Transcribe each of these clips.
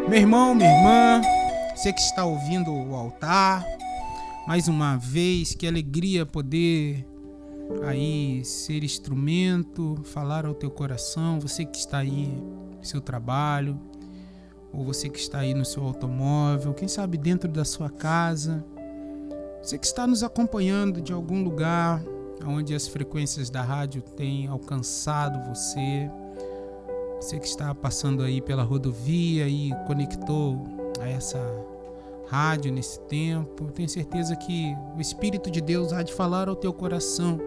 Meu irmão, minha irmã, você que está ouvindo o altar, mais uma vez, que alegria poder aí ser instrumento, falar ao teu coração, você que está aí no seu trabalho, ou você que está aí no seu automóvel, quem sabe dentro da sua casa, você que está nos acompanhando de algum lugar onde as frequências da rádio têm alcançado você, você que está passando aí pela rodovia e conectou a essa rádio nesse tempo, tenho certeza que o Espírito de Deus há de falar ao teu coração.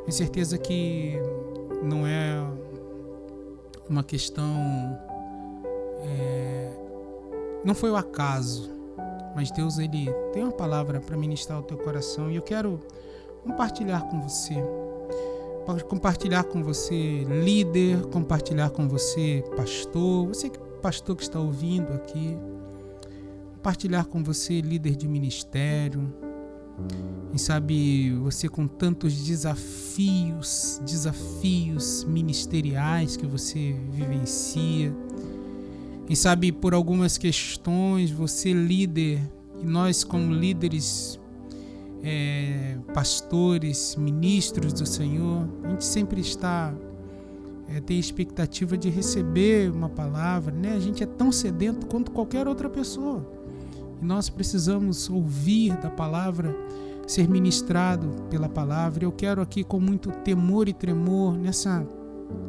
Tenho certeza que não é uma questão, não foi o acaso, mas Deus ele tem uma palavra para ministrar ao teu coração e eu quero compartilhar com você. Compartilhar com você, líder, compartilhar com você, pastor, pastor que está ouvindo aqui, compartilhar com você, líder de ministério, quem sabe você com tantos desafios ministeriais que você vivencia, quem sabe por algumas questões você líder, e nós como líderes, pastores, ministros do Senhor, a gente sempre tem expectativa de receber uma palavra, né? A gente é tão sedento quanto qualquer outra pessoa e nós precisamos ouvir da palavra, ser ministrado pela palavra. Eu quero aqui com muito temor e tremor, nessa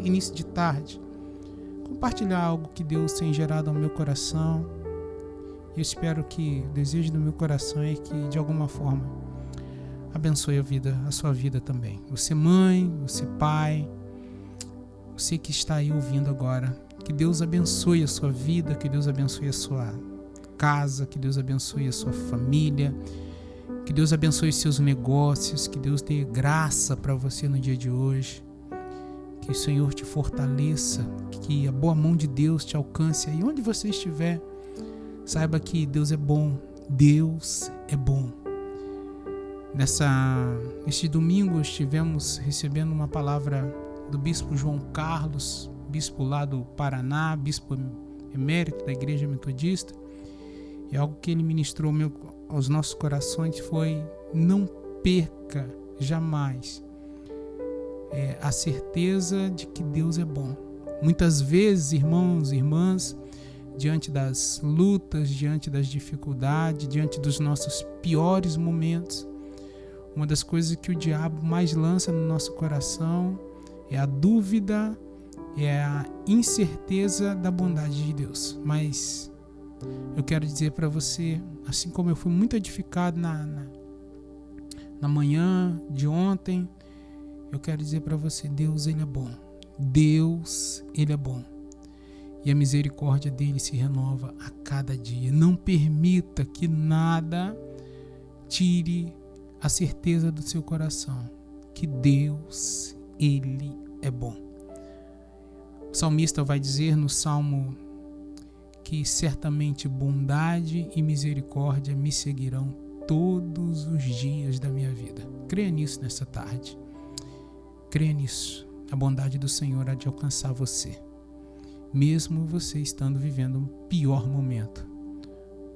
início de tarde, compartilhar algo que Deus tem gerado ao meu coração. Eu espero que o desejo do meu coração é que de alguma forma abençoe a sua vida também. Você mãe, você pai, você que está aí ouvindo agora, que Deus abençoe a sua vida, que Deus abençoe a sua casa, que Deus abençoe a sua família, que Deus abençoe os seus negócios, que Deus dê graça para você no dia de hoje, que o Senhor te fortaleça, que a boa mão de Deus te alcance aí onde você estiver. Saiba que Deus é bom, Deus é bom. Este domingo estivemos recebendo uma palavra do bispo João Carlos, bispo lá do Paraná, bispo emérito da Igreja Metodista, e algo que ele ministrou aos nossos corações foi: não perca jamais a certeza de que Deus é bom. Muitas vezes, irmãos e irmãs, diante das lutas, diante das dificuldades, diante dos nossos piores momentos, uma das coisas que o diabo mais lança no nosso coração é a dúvida, é a incerteza da bondade de Deus. Mas eu quero dizer para você, assim como eu fui muito edificado na manhã de ontem, eu quero dizer para você: Deus ele é bom. Deus ele é bom. E a misericórdia dele se renova a cada dia. Não permita que nada tire a certeza do seu coração que Deus, ele é bom. O salmista vai dizer no Salmo que certamente bondade e misericórdia me seguirão todos os dias da minha vida. Creia nisso nessa tarde. Creia nisso. A bondade do Senhor há de alcançar você, mesmo você estando vivendo um pior momento,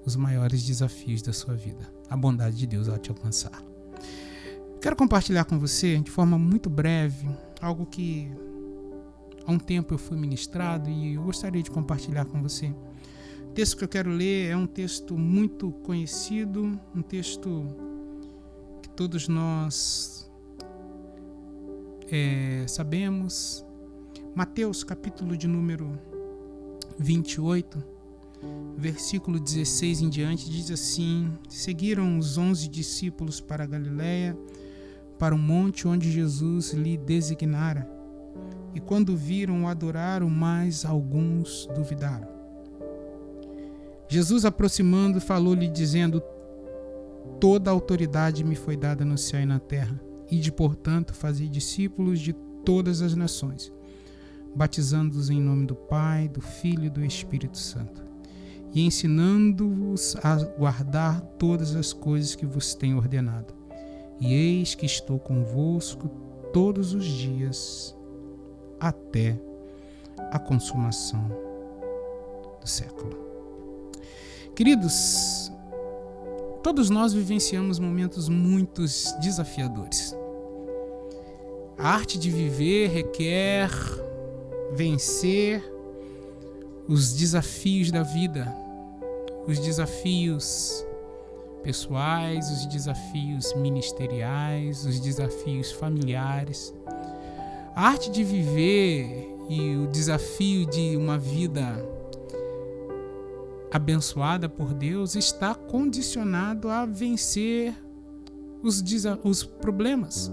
os maiores desafios da sua vida. A bondade de Deus há de te alcançar. Quero compartilhar com você, de forma muito breve, algo que há um tempo eu fui ministrado e eu gostaria de compartilhar com você. O texto que eu quero ler é um texto muito conhecido, um texto que todos nós sabemos. Mateus, capítulo de número 28, versículo 16 em diante, diz assim: seguiram os 11 discípulos para a Galiléia, para o monte onde Jesus lhe designara. E quando viram, o adoraram, mas alguns duvidaram. Jesus, aproximando, falou-lhe, dizendo: toda a autoridade me foi dada no céu e na terra. Ide, portanto, fazei discípulos de todas as nações, batizando-os em nome do Pai, do Filho e do Espírito Santo, e ensinando-os a guardar todas as coisas que vos tenho ordenado. E eis que estou convosco todos os dias, até a consumação do século. Queridos, todos nós vivenciamos momentos muito desafiadores. A arte de viver requer vencer os desafios da vida, os desafios pessoais, os desafios ministeriais, os desafios familiares. A arte de viver e o desafio de uma vida abençoada por Deus está condicionado a vencer os problemas.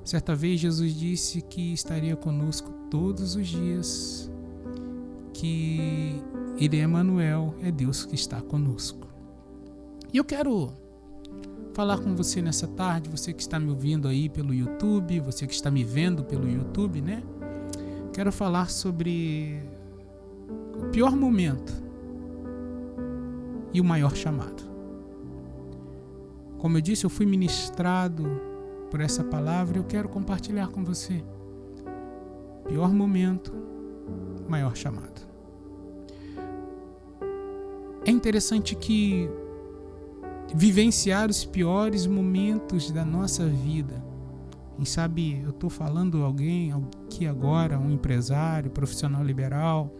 Certa vez Jesus disse que estaria conosco todos os dias, que Ele é Emanuel, é Deus que está conosco. E eu quero falar com você nessa tarde, você que está me ouvindo aí pelo YouTube, você que está me vendo pelo YouTube, né? Quero falar sobre o pior momento e o maior chamado. Como eu disse, eu fui ministrado por essa palavra, eu quero compartilhar com você. Pior momento, maior chamado. É interessante que vivenciar os piores momentos da nossa vida, quem sabe eu estou falando alguém aqui agora, um empresário, profissional liberal,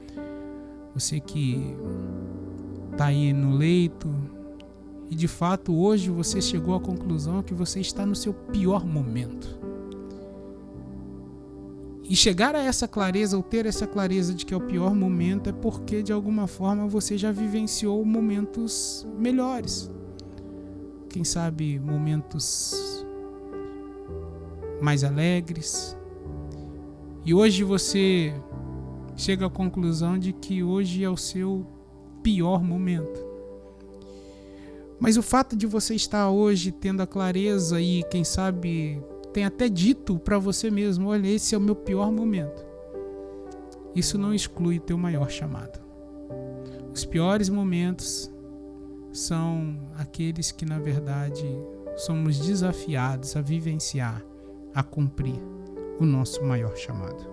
você que está aí no leito e de fato hoje você chegou à conclusão que você está no seu pior momento. E chegar a essa clareza, ou ter essa clareza de que é o pior momento, é porque de alguma forma você já vivenciou momentos melhores. Quem sabe momentos mais alegres. E hoje você chega à conclusão de que hoje é o seu pior momento. Mas o fato de você estar hoje tendo a clareza e quem sabe tem até dito para você mesmo, olha, esse é o meu pior momento. Isso não exclui o teu maior chamado. Os piores momentos são aqueles que, na verdade, somos desafiados a vivenciar, a cumprir o nosso maior chamado.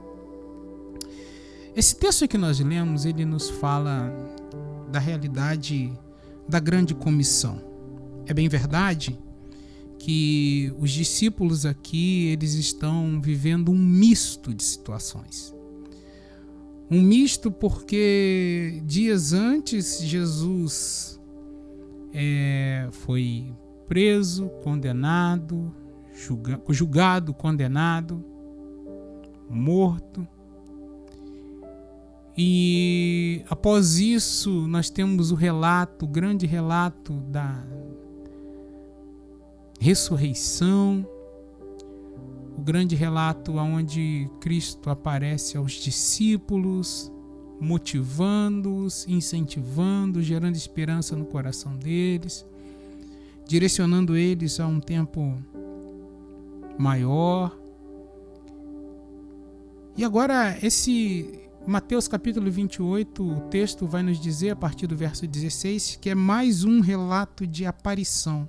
Esse texto que nós lemos, ele nos fala da realidade da grande comissão. É bem verdade que os discípulos aqui, eles estão vivendo um misto de situações. Um misto porque dias antes Jesus foi preso, condenado, julgado, condenado, morto. E após isso nós temos o grande relato da ressurreição, o grande relato onde Cristo aparece aos discípulos, motivando-os, incentivando, gerando esperança no coração deles, direcionando eles a um tempo maior. E agora esse Mateus capítulo 28, o texto vai nos dizer a partir do verso 16 que é mais um relato de aparição.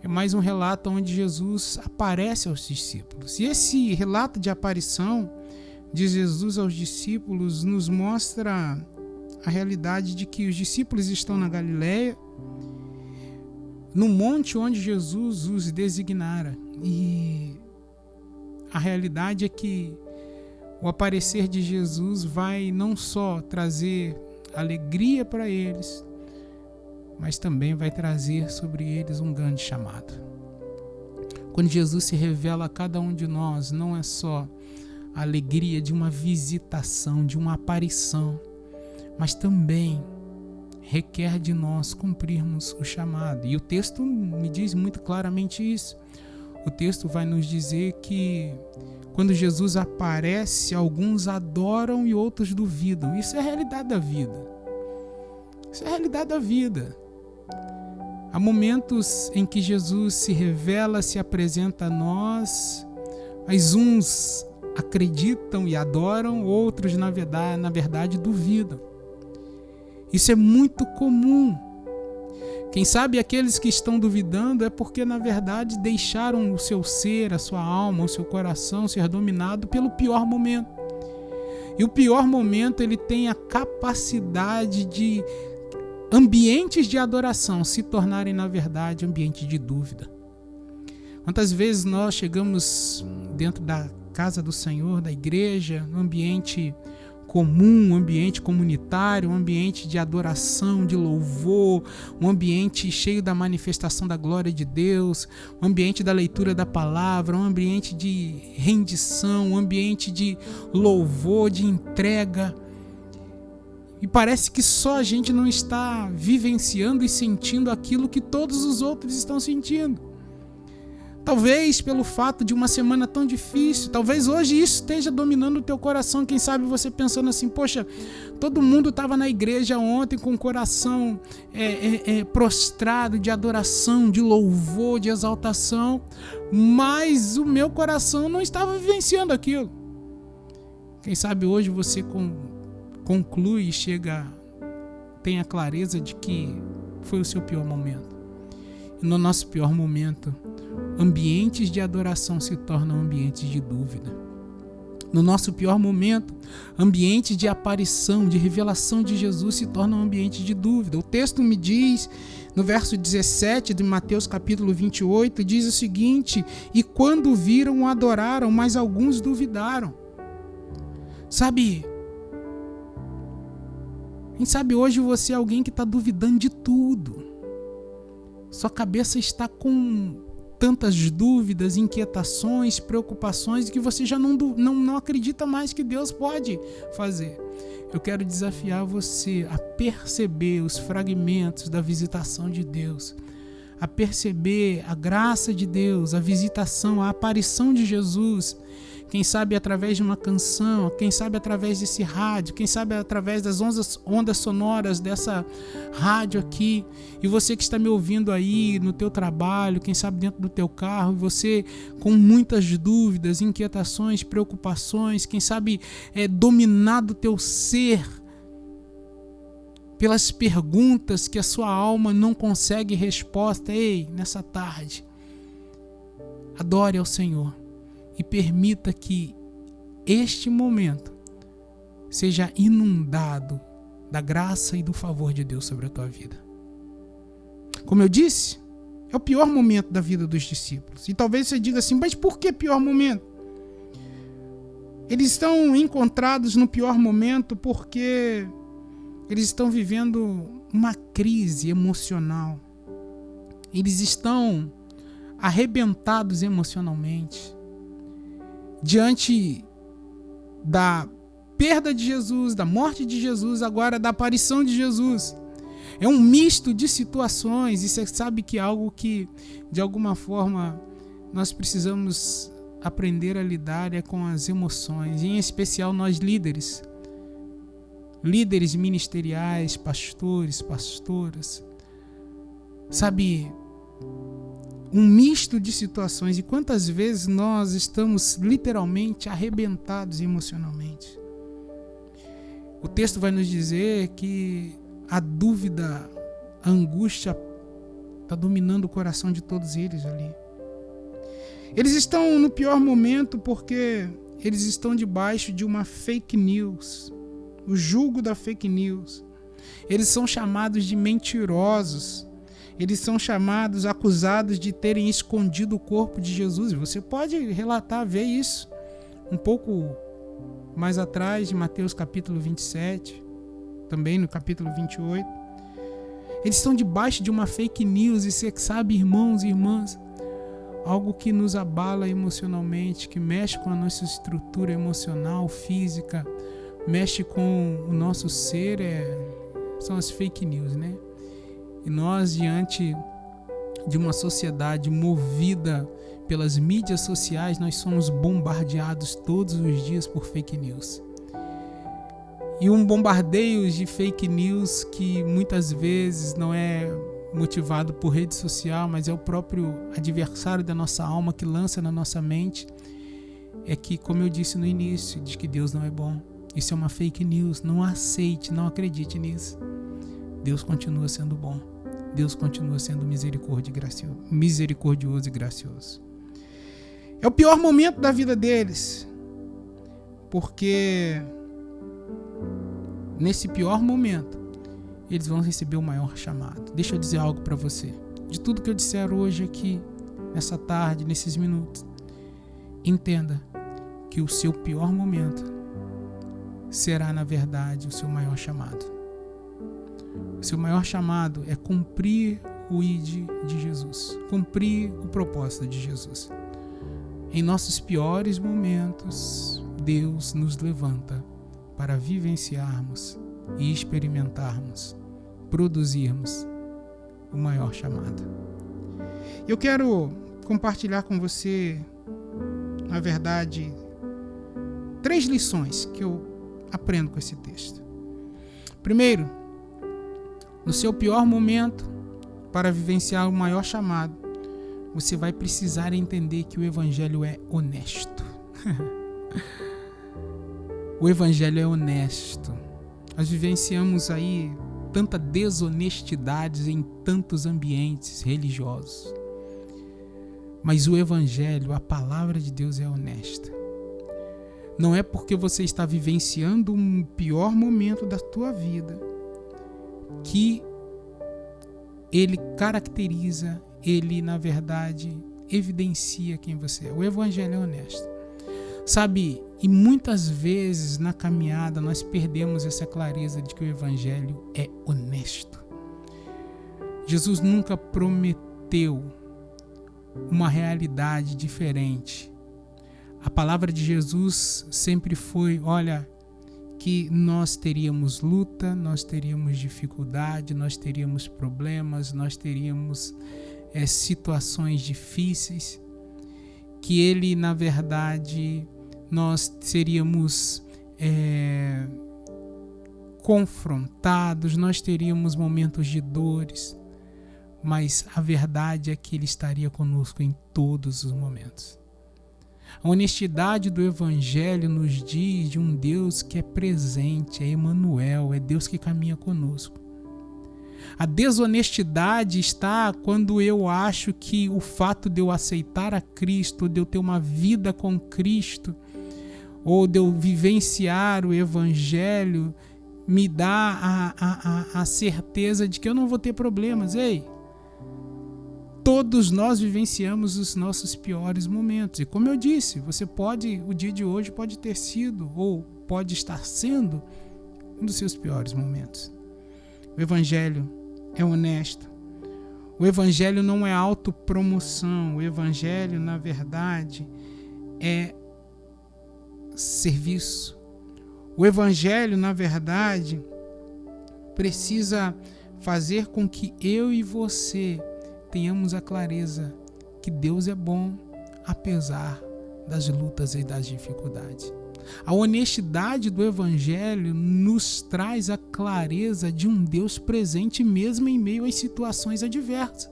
É mais um relato onde Jesus aparece aos discípulos. E esse relato de aparição de Jesus aos discípulos nos mostra a realidade de que os discípulos estão na Galileia, no monte onde Jesus os designara. E a realidade é que o aparecer de Jesus vai não só trazer alegria para eles, mas também vai trazer sobre eles um grande chamado. Quando Jesus se revela a cada um de nós, não é só a alegria de uma visitação, de uma aparição, mas também requer de nós cumprirmos o chamado. E o texto me diz muito claramente isso. O texto vai nos dizer que quando Jesus aparece, alguns adoram e outros duvidam. Isso é a realidade da vida. Isso é a realidade da vida. Há momentos em que Jesus se revela, se apresenta a nós, mas uns acreditam e adoram, outros, na verdade, duvidam. Isso é muito comum. Quem sabe aqueles que estão duvidando é porque, na verdade, deixaram o seu ser, a sua alma, o seu coração ser dominado pelo pior momento. E o pior momento, ele tem a capacidade de ambientes de adoração se tornarem, na verdade, ambientes de dúvida. Quantas vezes nós chegamos dentro da casa do Senhor, da igreja, no ambiente comum, um ambiente comunitário, um ambiente de adoração, de louvor, um ambiente cheio da manifestação da glória de Deus, um ambiente da leitura da palavra, um ambiente de rendição, um ambiente de louvor, de entrega. E parece que só a gente não está vivenciando e sentindo aquilo que todos os outros estão sentindo. Talvez pelo fato de uma semana tão difícil, talvez hoje isso esteja dominando o teu coração. Quem sabe você pensando assim, poxa, todo mundo estava na igreja ontem com o coração prostrado de adoração, de louvor, de exaltação, mas o meu coração não estava vivenciando aquilo. Quem sabe hoje você conclui e tem a clareza de que foi o seu pior momento. E no nosso pior momento, ambientes de adoração se tornam ambientes de dúvida. No nosso pior momento, ambientes de aparição, de revelação de Jesus se tornam ambientes de dúvida. O texto me diz, no verso 17 de Mateus capítulo 28, diz o seguinte: e quando viram, o adoraram, mas alguns duvidaram. Sabe, quem sabe hoje você é alguém que está duvidando de tudo. Sua cabeça está com tantas dúvidas, inquietações, preocupações que você já não acredita mais que Deus pode fazer. Eu quero desafiar você a perceber os fragmentos da visitação de Deus, a perceber a graça de Deus, a visitação, a aparição de Jesus. Quem sabe através de uma canção, quem sabe através desse rádio, quem sabe através das ondas sonoras dessa rádio aqui. E você que está me ouvindo aí no teu trabalho, quem sabe dentro do teu carro, e você com muitas dúvidas, inquietações, preocupações, quem sabe dominado o teu ser pelas perguntas que a sua alma não consegue resposta. Ei, nessa tarde, adore ao Senhor. E permita que este momento seja inundado da graça e do favor de Deus sobre a tua vida. Como eu disse, é o pior momento da vida dos discípulos. E talvez você diga assim, mas por que pior momento? Eles estão encontrados no pior momento porque eles estão vivendo uma crise emocional. Eles estão arrebentados emocionalmente. Diante da perda de Jesus, da morte de Jesus, agora da aparição de Jesus. É um misto de situações, e você sabe que é algo que, de alguma forma, nós precisamos aprender a lidar com as emoções, e em especial nós líderes ministeriais, pastores, pastoras. Sabe, um misto de situações, e quantas vezes nós estamos literalmente arrebentados emocionalmente. O texto vai nos dizer que a dúvida, a angústia está dominando o coração de todos eles ali. Eles estão no pior momento porque eles estão debaixo de uma fake news, o jugo da fake news. Eles são chamados de mentirosos. Eles são chamados, acusados de terem escondido o corpo de Jesus. Você pode relatar, ver isso um pouco mais atrás de Mateus capítulo 27, também no capítulo 28. Eles estão debaixo de uma fake news, e você sabe, irmãos e irmãs, algo que nos abala emocionalmente, que mexe com a nossa estrutura emocional, física, mexe com o nosso ser, são as fake news, né? E nós, diante de uma sociedade movida pelas mídias sociais, nós somos bombardeados todos os dias por fake news. E um bombardeio de fake news que muitas vezes não é motivado por rede social, mas é o próprio adversário da nossa alma que lança na nossa mente, é que, como eu disse no início, diz que Deus não é bom. Isso é uma fake news. Não aceite, não acredite nisso. Deus continua sendo bom. Deus continua sendo misericordioso e gracioso. É o pior momento da vida deles, porque nesse pior momento eles vão receber o maior chamado. Deixa eu dizer algo para você. De tudo que eu disser hoje aqui, nessa tarde, nesses minutos, entenda que o seu pior momento será, na verdade, o seu maior chamado. O seu maior chamado é cumprir o ID de Jesus, cumprir o propósito de Jesus. Em nossos piores momentos, Deus nos levanta para vivenciarmos e experimentarmos, produzirmos o maior chamado. Eu quero compartilhar com você, na verdade, 3 lições que eu aprendo com esse texto. Primeiro, no seu pior momento, para vivenciar o maior chamado, você vai precisar entender que o Evangelho é honesto. O Evangelho é honesto. Nós vivenciamos aí tanta desonestidade em tantos ambientes religiosos. Mas o Evangelho, a palavra de Deus é honesta. Não é porque você está vivenciando um pior momento da tua vida que ele caracteriza, ele, na verdade, evidencia quem você é. O Evangelho é honesto. Sabe, e muitas vezes na caminhada nós perdemos essa clareza de que o Evangelho é honesto. Jesus nunca prometeu uma realidade diferente. A palavra de Jesus sempre foi, olha, que nós teríamos luta, nós teríamos dificuldade, nós teríamos problemas, nós teríamos situações difíceis, que ele, na verdade, nós seríamos confrontados, nós teríamos momentos de dores, mas a verdade é que ele estaria conosco em todos os momentos. A honestidade do Evangelho nos diz de um Deus que é presente, é Emmanuel, é Deus que caminha conosco. A desonestidade está quando eu acho que o fato de eu aceitar a Cristo, de eu ter uma vida com Cristo, ou de eu vivenciar o Evangelho, me dá a certeza de que eu não vou ter problemas. Ei, todos nós vivenciamos os nossos piores momentos. E como eu disse, o dia de hoje pode ter sido, ou pode estar sendo, um dos seus piores momentos. O Evangelho é honesto. O Evangelho não é autopromoção. O Evangelho, na verdade, é serviço. O Evangelho, na verdade, precisa fazer com que eu e você tenhamos a clareza que Deus é bom, apesar das lutas e das dificuldades. A honestidade do Evangelho nos traz a clareza de um Deus presente mesmo em meio às situações adversas.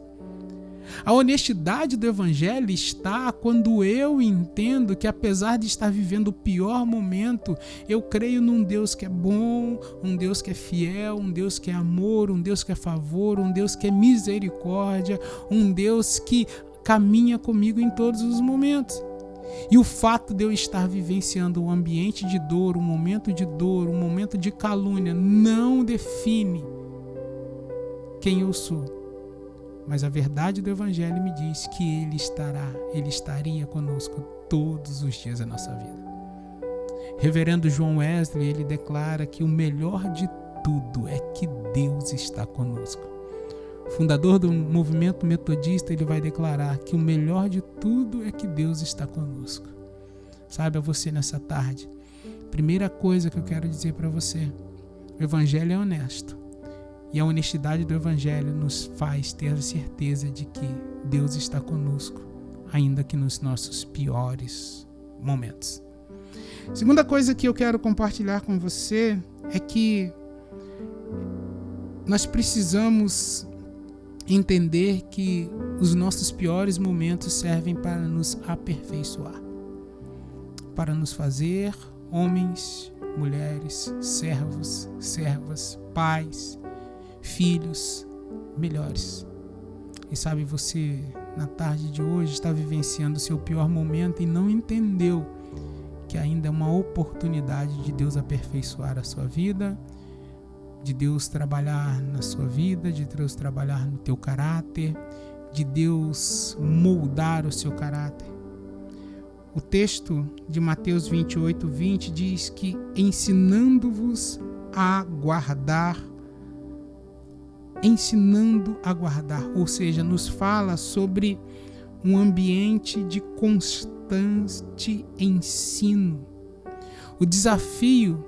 A honestidade do Evangelho está quando eu entendo que, apesar de estar vivendo o pior momento, eu creio num Deus que é bom, um Deus que é fiel, um Deus que é amor, um Deus que é favor, um Deus que é misericórdia, um Deus que caminha comigo em todos os momentos. E o fato de eu estar vivenciando um ambiente de dor, um momento de calúnia, não define quem eu sou. Mas a verdade do Evangelho me diz que Ele estaria conosco todos os dias da nossa vida. Reverendo John Wesley, ele declara que o melhor de tudo é que Deus está conosco. O fundador do movimento metodista, ele vai declarar que o melhor de tudo é que Deus está conosco. Sabe, a você nessa tarde, primeira coisa que eu quero dizer para você, o Evangelho é honesto. E a honestidade do Evangelho nos faz ter a certeza de que Deus está conosco, ainda que nos nossos piores momentos. Segunda coisa que eu quero compartilhar com você é que nós precisamos entender que os nossos piores momentos servem para nos aperfeiçoar, para nos fazer homens, mulheres, servos, servas, pais, filhos melhores. E sabe, você na tarde de hoje está vivenciando o seu pior momento e não entendeu que ainda é uma oportunidade de Deus aperfeiçoar a sua vida, de Deus trabalhar na sua vida, de Deus trabalhar no teu caráter, de Deus moldar o seu caráter. O texto de Mateus 28:20 diz que ensinando a guardar, ou seja, nos fala sobre um ambiente de constante ensino. O desafio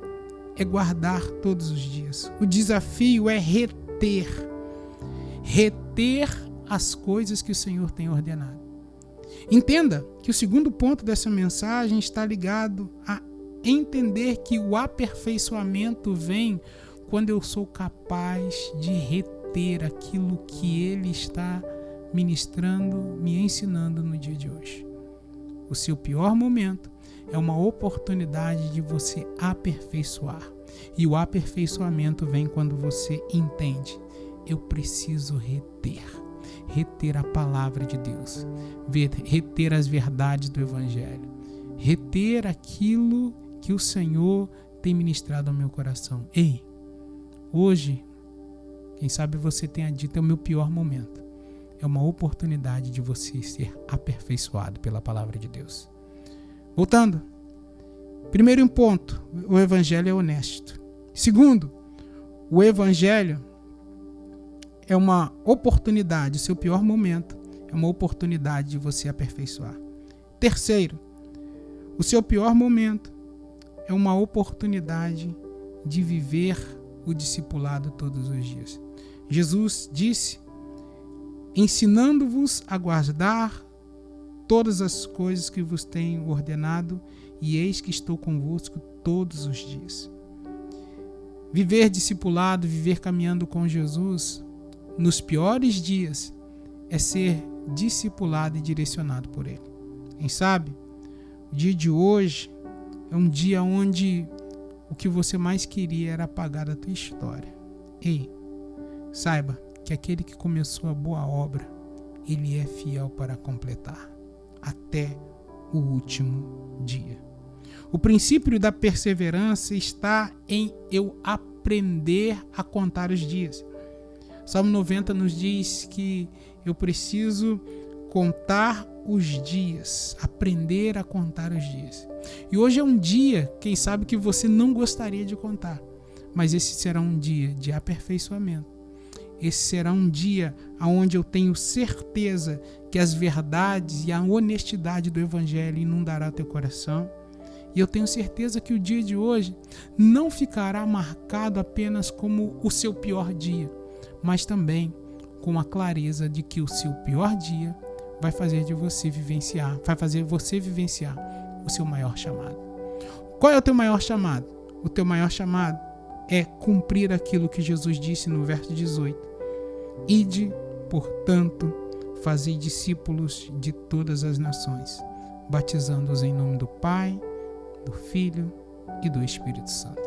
é guardar todos os dias. O desafio é reter as coisas que o Senhor tem ordenado. Entenda que o segundo ponto dessa mensagem está ligado a entender que o aperfeiçoamento vem quando eu sou capaz de reter aquilo que Ele está ministrando, me ensinando no dia de hoje. O seu pior momento é uma oportunidade de você aperfeiçoar. E o aperfeiçoamento vem quando você entende: eu preciso reter a palavra de Deus, reter as verdades do Evangelho, reter aquilo que o Senhor tem ministrado ao meu coração. Ei, hoje, quem sabe você tenha dito, é o meu pior momento. É uma oportunidade de você ser aperfeiçoado pela palavra de Deus. Voltando. Primeiro ponto, o Evangelho é honesto. Segundo, o Evangelho é uma oportunidade, o seu pior momento é uma oportunidade de você aperfeiçoar. Terceiro, o seu pior momento é uma oportunidade de viver o discipulado todos os dias. Jesus disse: ensinando-vos a guardar todas as coisas que vos tenho ordenado, e eis que estou convosco todos os dias. Viver discipulado, viver caminhando com Jesus, nos piores dias, é ser discipulado e direcionado por Ele. Quem sabe, o dia de hoje é um dia onde o que você mais queria era apagar da tua história. Ei, saiba que aquele que começou a boa obra, Ele é fiel para completar, até o último dia. O princípio da perseverança está em eu aprender a contar os dias. Salmo 90 nos diz que eu preciso contar os dias, aprender a contar os dias. E hoje é um dia, quem sabe, que você não gostaria de contar, mas esse será um dia de aperfeiçoamento. Esse será um dia onde eu tenho certeza que as verdades e a honestidade do Evangelho inundará teu coração. E eu tenho certeza que o dia de hoje não ficará marcado apenas como o seu pior dia, mas também com a clareza de que o seu pior dia vai fazer você vivenciar o seu maior chamado. Qual é o teu maior chamado? O teu maior chamado é cumprir aquilo que Jesus disse no verso 18. Ide, portanto, fazei discípulos de todas as nações, batizando-os em nome do Pai, do Filho e do Espírito Santo.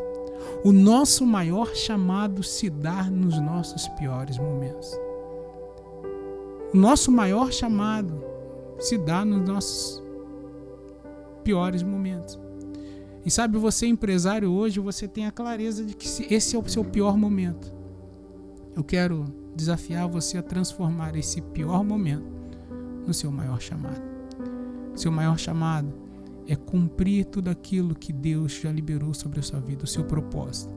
O nosso maior chamado se dá nos nossos piores momentos. O nosso maior chamado se dá nos nossos piores momentos. E sabe, você empresário hoje, você tem a clareza de que esse é o seu pior momento. Eu quero desafiar você a transformar esse pior momento no seu maior chamado. O seu maior chamado é cumprir tudo aquilo que Deus já liberou sobre a sua vida, o seu propósito.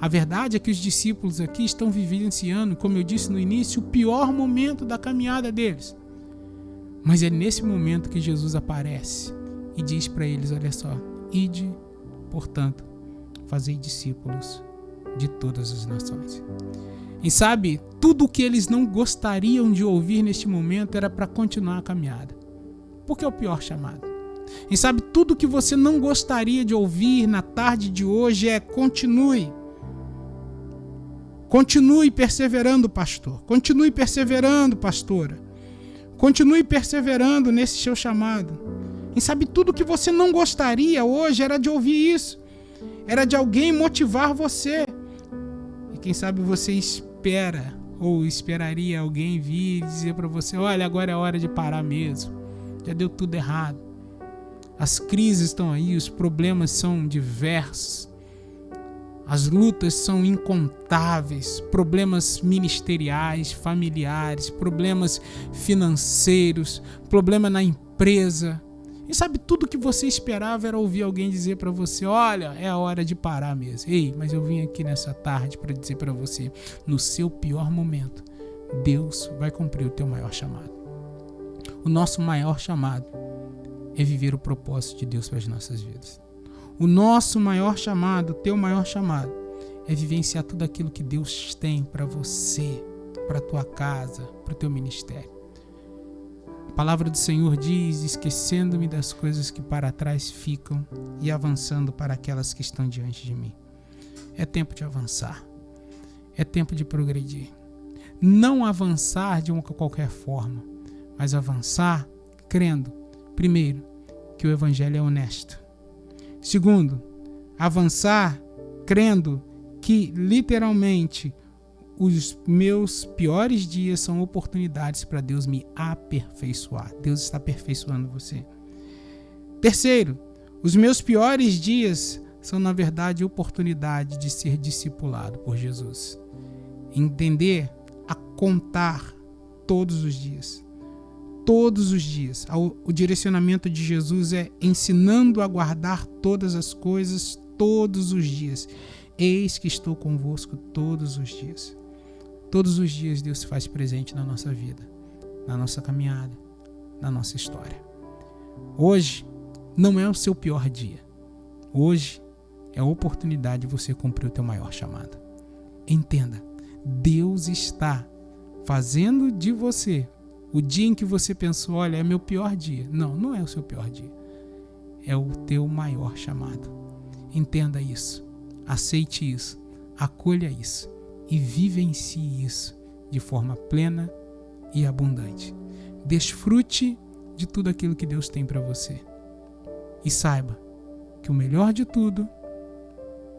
A verdade é que os discípulos aqui estão vivenciando, como eu disse no início, o pior momento da caminhada deles. Mas é nesse momento que Jesus aparece e diz para eles: olha só, ide, portanto, fazei discípulos de todas as nações. E sabe, tudo o que eles não gostariam de ouvir neste momento era para continuar a caminhada. Porque é o pior chamado. E sabe, tudo que você não gostaria de ouvir na tarde de hoje é: continue. Continue perseverando, pastor. Continue perseverando, pastora. Continue perseverando nesse seu chamado. E sabe, tudo que você não gostaria hoje era de ouvir isso. Era de alguém motivar você. E quem sabe você espera ou esperaria alguém vir e dizer para você: olha, agora é hora de parar mesmo. Já deu tudo errado. As crises estão aí, os problemas são diversos. As lutas são incontáveis, problemas ministeriais, familiares, problemas financeiros, problema na empresa. E sabe, tudo que você esperava era ouvir alguém dizer para você: olha, é a hora de parar mesmo. Ei, mas eu vim aqui nessa tarde para dizer para você, no seu pior momento, Deus vai cumprir o teu maior chamado. O nosso maior chamado é viver o propósito de Deus para as nossas vidas. O nosso maior chamado, o teu maior chamado, é vivenciar tudo aquilo que Deus tem para você, para a tua casa, para o teu ministério. A palavra do Senhor diz: esquecendo-me das coisas que para trás ficam e avançando para aquelas que estão diante de mim. É tempo de avançar. É tempo de progredir. Não avançar de uma qualquer forma, mas avançar crendo, primeiro, que o Evangelho é honesto. Segundo, avançar crendo que, literalmente, os meus piores dias são oportunidades para Deus me aperfeiçoar. Deus está aperfeiçoando você. Terceiro, os meus piores dias são, na verdade, oportunidade de ser discipulado por Jesus. Entender a contar todos os dias. Todos os dias. O direcionamento de Jesus é ensinando a guardar todas as coisas todos os dias. Eis que estou convosco todos os dias. Todos os dias Deus se faz presente na nossa vida, na nossa caminhada, na nossa história. Hoje não é o seu pior dia. Hoje é a oportunidade de você cumprir o teu maior chamado. Entenda, Deus está fazendo de você o dia em que você pensou: olha, é meu pior dia. Não, não é o seu pior dia. É o teu maior chamado. Entenda isso. Aceite isso. Acolha isso. E vivencie isso de forma plena e abundante. Desfrute de tudo aquilo que Deus tem para você. E saiba que o melhor de tudo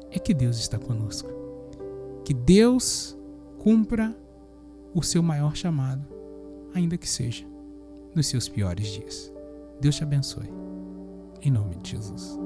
é que Deus está conosco. Que Deus cumpra o seu maior chamado, ainda que seja nos seus piores dias. Deus te abençoe. Em nome de Jesus.